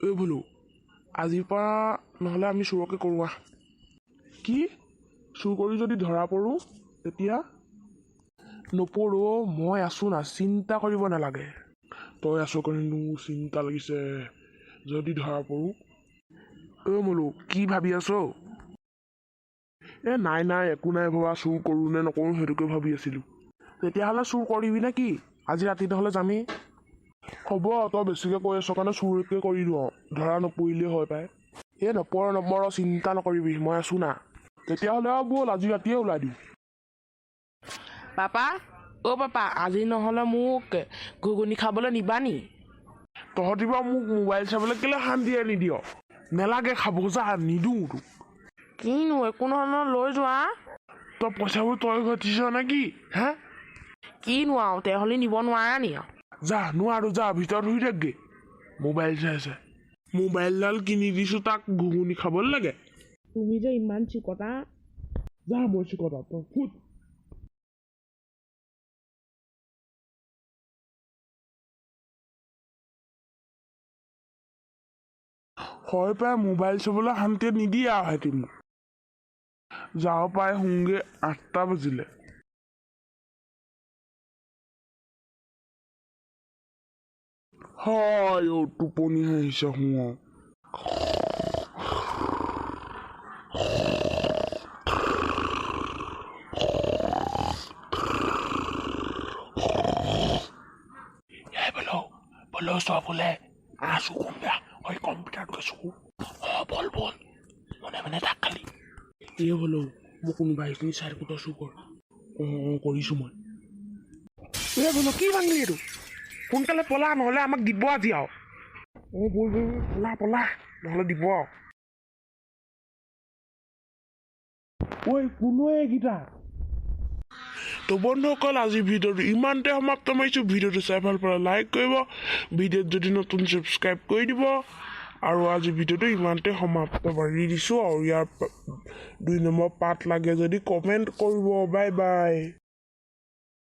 এই বোলো আজিৰ পৰা নহ'লে আমি চুৰকে কৰোঁ কি চুৰ কৰি যদি ধৰা পৰোঁ তেতিয়া নপৰোঁ মই আছোঁ না চিন্তা কৰিব নালাগে তই আছ কাৰণেনো চিন্তা লাগিছে যদি ধৰা পৰোঁ বোলো কি ভাবি আছ নাই একো নাই ভবা চুৰ কৰোঁ নে নকৰোঁ সেইটোকে ভাবি আছিলোঁ তেতিয়াহ'লে চুৰ কৰিবি নে কি আজি ৰাতি নহ'লে যামেই হ'ব তই বেছিকৈ কৈ আছ কাৰণে চুৰকে কৰি দিওঁ ধৰা নপৰিলেই হয় পাই নপৰ চিন্তা নকৰিবি মই আছোঁ না তেতিয়াহ'লে ব'ল আজি ৰাতিয়ে ওলাই দিওঁ পাপা পাপা আজি নহ'লে মোক ঘুগুনি খাবলৈ নিবা নি তহঁতি বাৰু মোক মোবাইল চাবলৈ কেলৈ শান্তিয়ে নিদিয় নেলাগে খাব যা নিদিওঁ তোক কিনো একো নহয় লৈ যোৱা তই পইচাবোৰ তই ঘটিছ নেকি হে কিনো আৰু তেহ'লে নিব নোৱাৰা নি যা নোৱাৰো যা ভিতৰত শুই থাকগে মোবাইল চাই আছে মোবাইলডাল কিনি দিছোঁ তাক ঘুগুনি খাবলৈ লাগে তুমি যে ইমান চিকতা যা মই চিকতা তই ফুট হয় পাই মোবাইল চাবলৈ শান্তিয়ে নিদিয়ে আৰু সিহঁতি মোক যাওঁ পাই শুংগে 8টা বাজিলে হয় টোপনি আহিছে শুওঁ বলো চবলে আছো কোনবা ওই কম্পিউটাৰটো চকু বল মনে থাক খালি বলো মোক কোনোবা এইখিনি চাই থাকোঁ তই চুৰ কৰ কৰিছোঁ মই বলো কি ভাঙিলি এইটো সোনকালে পলা নহ'লে আমাক দিব আজি আৰু বল পলা নহ'লে দিব ঐ কোনোৱে এইকেইটা তো বন্ধুসকল আজি ভিডিঅ'টো ইমানতে সমাপ্ত মাৰিছোঁ ভিডিঅ'টো চাই ভাল পালে লাইক কৰিব ভিডিঅ'ত যদি নতুন ছাবস্ক্ৰাইব কৰি দিব আৰু আজি ভিডিঅ'টো ইমানতে সমাপ্ত মাৰি দিছোঁ আৰু ইয়াৰ 2 নম্বৰ পাৰ্ট লাগে যদি কমেণ্ট কৰিব বাই